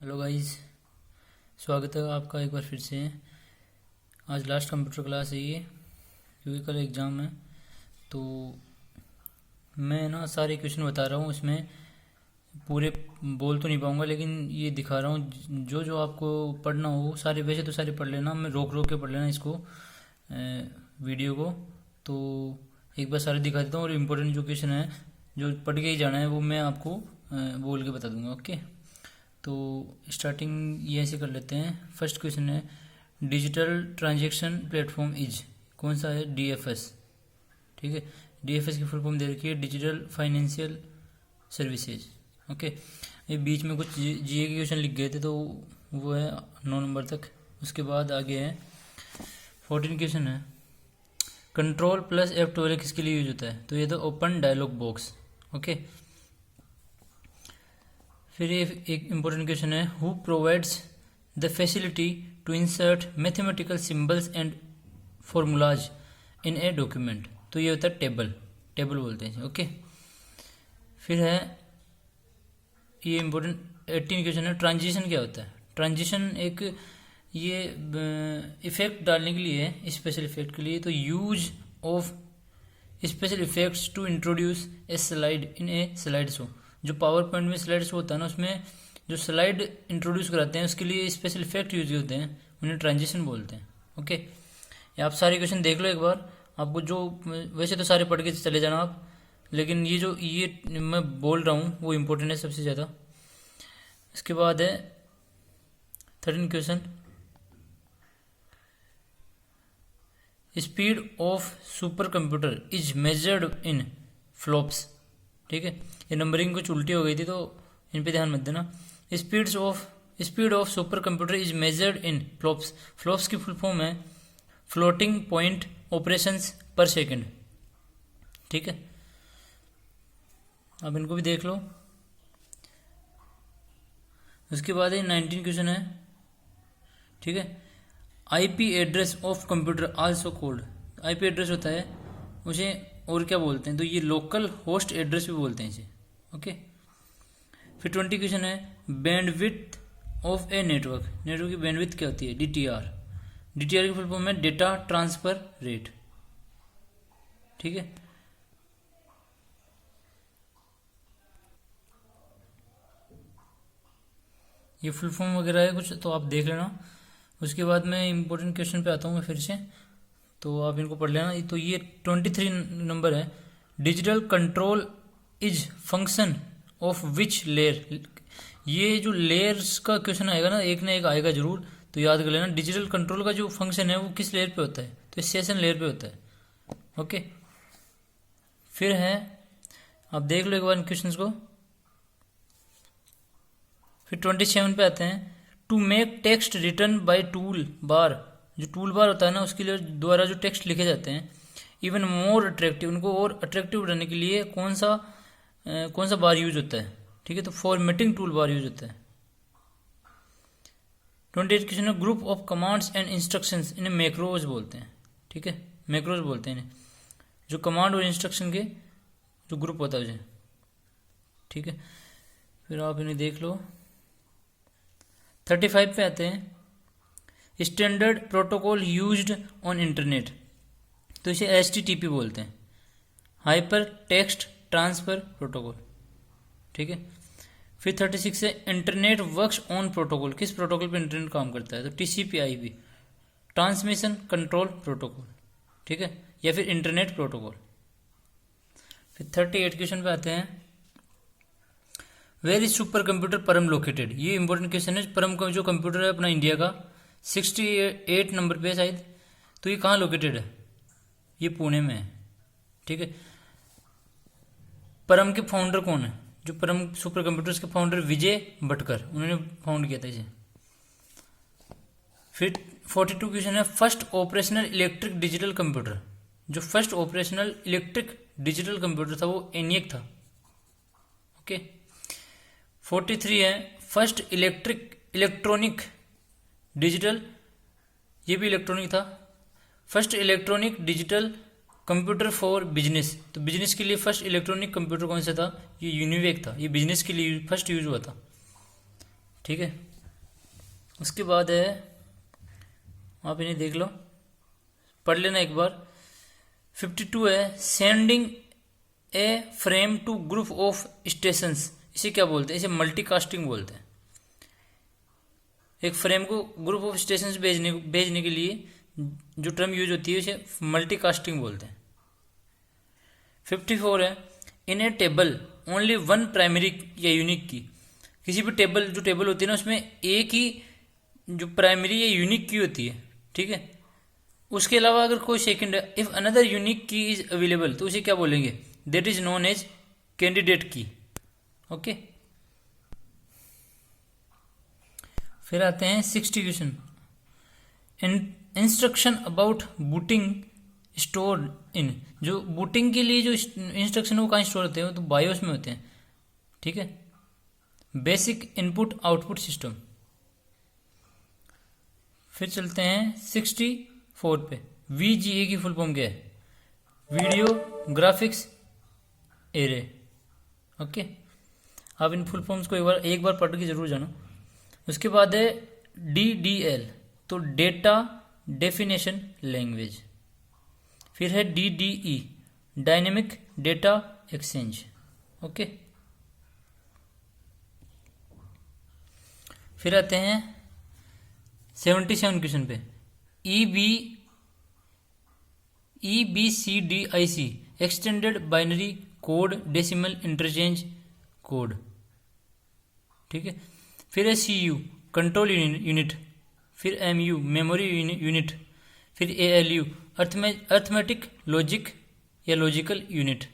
Hello guys, स्वागत है आपका एक बार फिर से। आज लास्ट कंप्यूटर क्लास है ये, क्योंकि कल एग्ज़ाम है। तो मैं ना सारे क्वेश्चन बता रहा हूँ, इसमें पूरे बोल तो नहीं पाऊँगा, लेकिन ये दिखा रहा हूँ जो जो आपको पढ़ना हो सारे। वैसे तो सारे पढ़ लेना, मैं रोक रोक के पढ़ लेना इसको, वीडियो को। तो एक बार सारे दिखा देता हूँ, और इम्पोर्टेंट जो क्वेश्चन है जो पढ़ के ही जाना है वो मैं आपको बोल के बता दूंगा। ओके, तो स्टार्टिंग ये ऐसे कर लेते हैं। फर्स्ट क्वेश्चन है, डिजिटल ट्रांजैक्शन प्लेटफॉर्म इज, कौन सा है? डीएफएस। ठीक है, डीएफएस की फुल फॉर्म दे रखी है डिजिटल फाइनेंशियल सर्विसेज। ओके, ये बीच में कुछ जीए के क्वेश्चन लिख गए थे, तो वो है 9 नंबर तक। उसके बाद आगे है 14 क्वेश्चन है, कंट्रोल प्लस F12 किसके लिए यूज होता है? तो ये तो ओपन डायलॉग बॉक्स। ओके, फिर ये एक इम्पोर्टेंट क्वेश्चन है, who provides the facility to insert mathematical symbols and formulas in a document? तो ये होता है टेबल, टेबल बोलते हैं। ओके, फिर है ये इम्पोर्टेंट 18 क्वेश्चन है, ट्रांजिशन क्या होता है? ट्रांजिशन एक ये इफेक्ट डालने के लिए है, स्पेशल इफेक्ट के लिए। तो use of special effects to introduce a slide in a slide show. जो पावर पॉइंट में स्लाइड शो होता है ना, उसमें जो स्लाइड इंट्रोड्यूस कराते हैं उसके लिए स्पेशल इफेक्ट यूज होते हैं, उन्हें ट्रांजिशन बोलते हैं। ओके, ये आप सारे क्वेश्चन देख लो एक बार। आपको जो, वैसे तो सारे पढ़ के चले जाना आप, लेकिन ये जो ये मैं बोल रहा हूँ वो इम्पोर्टेंट है सबसे ज़्यादा। इसके बाद है 13 question, speed of super computer is measured in flops. ठीक है, ये नंबरिंग कुछ उल्टी हो गई थी, तो इन पे ध्यान मत देना। Speed of super computer is measured in flops. Flops की फुल फॉर्म है फ्लोटिंग पॉइंट ऑपरेशंस पर सेकंड। ठीक है, अब इनको भी देख लो। उसके बाद ये 19 क्वेश्चन है। ठीक है, IP address of computer also called. IP address होता है उसे और क्या बोलते हैं? तो ये लोकल होस्ट एड्रेस भी बोलते हैं इसे। ओके, फिर 20 क्वेश्चन है, bandwidth of a network. Network की बैंडविड्थ क्या होती है? डीटीआर। डीटीआर की फुल फॉर्म है डेटा ट्रांसफर रेट। ठीक है, ये फुल फॉर्म वगैरह है कुछ, तो आप देख लेना। उसके बाद मैं इंपॉर्टेंट क्वेश्चन पे आता हूँ मैं फिर से, तो आप इनको पढ़ लेना। तो ये 23 नंबर है, digital control is function of which layer. ये जो लेयर्स का क्वेश्चन आएगा ना, एक आएगा जरूर, तो याद कर लेना। डिजिटल कंट्रोल का जो फंक्शन है वो किस लेयर पे होता है? तो सेशन लेयर पे होता है। ओके, फिर है, आप देख लो एक बार क्वेश्चंस को। फिर 27 पे आते हैं, to make text return by tool bar. जो टूल बार होता है ना, उसके लिए द्वारा जो टेक्स्ट लिखे जाते हैं, इवन मोर अट्रैक्टिव, उनको और अट्रैक्टिव बनाने के लिए कौन सा बार यूज होता है? ठीक है, तो फॉर्मेटिंग टूल बार यूज होता है। 28 क्वेश्चन है, group of commands and instructions, इन्हें मैक्रोज बोलते हैं। ठीक है, मैक्रोज बोलते हैं इन्हें, जो कमांड और इंस्ट्रक्शन के जो ग्रुप होता है उसे। ठीक है, फिर आप इन्हें देख लो। 35 पे आते हैं, standard protocol used on internet. तो इसे HTTP बोलते हैं, हाइपर टेक्स्ट ट्रांसफर प्रोटोकॉल। ठीक है, फिर 36 है, इंटरनेट वर्क्स ऑन प्रोटोकॉल। किस प्रोटोकॉल पे इंटरनेट काम करता है? तो TCP/IP, ट्रांसमिशन कंट्रोल प्रोटोकॉल। ठीक है, या फिर इंटरनेट प्रोटोकॉल। फिर 38 क्वेश्चन पे आते हैं, वेयर इज सुपर कंप्यूटर परम लोकेटेड। ये इंपॉर्टेंट क्वेश्चन है। परम का जो कंप्यूटर है अपना इंडिया का 68 नंबर पे शायद, तो ये कहाँ लोकेटेड है? ये पुणे में है। ठीक है, परम के फाउंडर कौन है? जो परम सुपर कंप्यूटर्स के फाउंडर विजय भटकर, उन्होंने फाउंड किया था इसे। फिर 42 क्वेश्चन है, first operational electric digital computer. जो first operational electric digital computer था वो ENIAC था। ओके, 43 है, फर्स्ट इलेक्ट्रॉनिक डिजिटल, ये भी इलेक्ट्रॉनिक था। First electronic digital computer for business. तो बिजनेस के लिए फर्स्ट इलेक्ट्रॉनिक कंप्यूटर कौन सा था? ये यूनिवेक था। ये बिजनेस के लिए फर्स्ट यूज हुआ था। ठीक है, उसके बाद है, आप इन्हें देख लो, पढ़ लेना एक बार। 52 है, sending a frame to group of stations. इसे क्या बोलते हैं? इसे मल्टीकास्टिंग बोलते हैं। एक फ्रेम को ग्रुप ऑफ स्टेशंस भेजने के लिए जो टर्म यूज होती है उसे मल्टीकास्टिंग बोलते हैं। 54 है, इन ए टेबल ओनली वन प्राइमरी या यूनिक की। किसी भी टेबल, जो टेबल होती है ना, उसमें एक ही जो प्राइमरी या यूनिक की होती है, ठीक है। उसके अलावा अगर कोई सेकंड है, if another unique key is available, तो उसे क्या बोलेंगे? That is known as candidate key. Okay, फिर आते हैं 60 question. Instruction about booting store in. जो बूटिंग के लिए जो इंस्ट्रक्शन वो कहाँ स्टोर होते हैं? वो तो बायोस में होते हैं, ठीक है। Basic input output system. फिर चलते हैं 64 पे। VGA की फुल फॉर्म क्या है? Video graphics array. ओके, आप इन फुल फॉर्म्स को एक बार पढ़ के जरूर जाना। उसके बाद है DDL, तो डेटा डेफिनेशन लैंग्वेज। फिर है DDE, dynamic data exchange. Okay, फिर आते हैं 77 क्वेश्चन पे। EBCDIC, extended binary code decimal interchange code, ठीक है। फिर है CU, कंट्रोल यूनिट। फिर MU, मेमोरी यूनिट। फिर ALU, अर्थमेटिक लॉजिक या लॉजिकल यूनिट,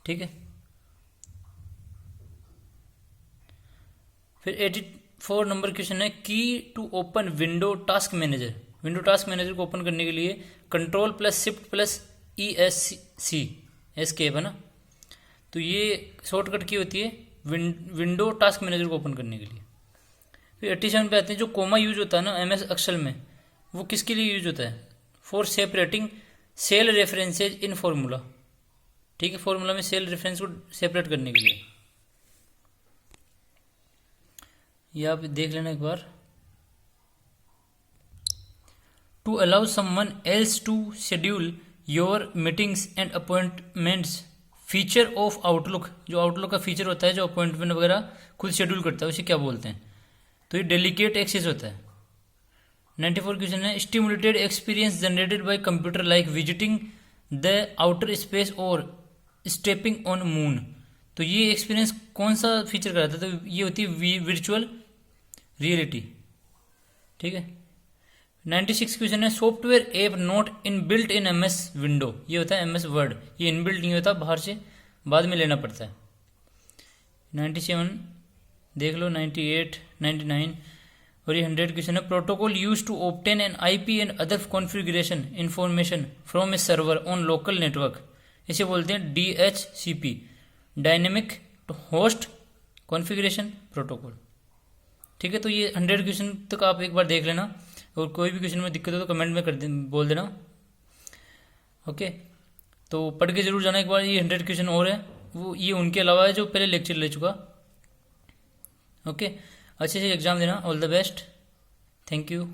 ठीक है। फिर 84 नंबर क्वेश्चन है, key to open window task manager. Window task manager को ओपन करने के लिए control plus shift plus ESC escape है ना, तो ये शॉर्टकट की होती है विंडो टास्क मैनेजर को ओपन करने के लिए। फिर 87 पे आते हैं, जो कोमा यूज होता है ना MS एक्सेल में, वो किसके लिए यूज होता है? For separating cell references in formula, ठीक है। फॉर्मूला में सेल रेफरेंस को सेपरेट करने के लिए। ये आप देख लेना एक बार। To allow someone else to schedule your meetings and appointments, feature of Outlook. जो आउटलुक का फीचर होता है जो अपॉइंटमेंट वगैरह खुद शेड्यूल करता है, उसे क्या बोलते हैं? तो ये डेलीकेट एक्सेस होता है। 94 क्वेश्चन है, stimulated experience generated by computer like visiting the outer space और स्टेपिंग ऑन मून। तो ये एक्सपीरियंस कौन सा फीचर कराता है? तो ये होती है वर्चुअल रियलिटी, ठीक है। 96 क्वेश्चन है, software app not in built in MS window. ये होता है MS वर्ड, ये इनबिल्ट नहीं होता, बाहर से बाद में लेना पड़ता है। 97 देख लो, 98, 99 और ये 100 क्वेश्चन है, protocol use to obtain an IP and other configuration information from a server on local network. इसे बोलते हैं DHCP, dynamic host configuration protocol, ठीक है। तो ये 100 क्वेश्चन तक आप एक बार देख लेना, और कोई भी क्वेश्चन में दिक्कत हो तो कमेंट में बोल देना। ओके, तो पढ़ के जरूर जाना एक बार। ये 100 क्वेश्चन और है, वो ये उनके अलावा है जो पहले लेक्चर ले चुका। ओके, अच्छे से एग्जाम देना। All the best, thank you.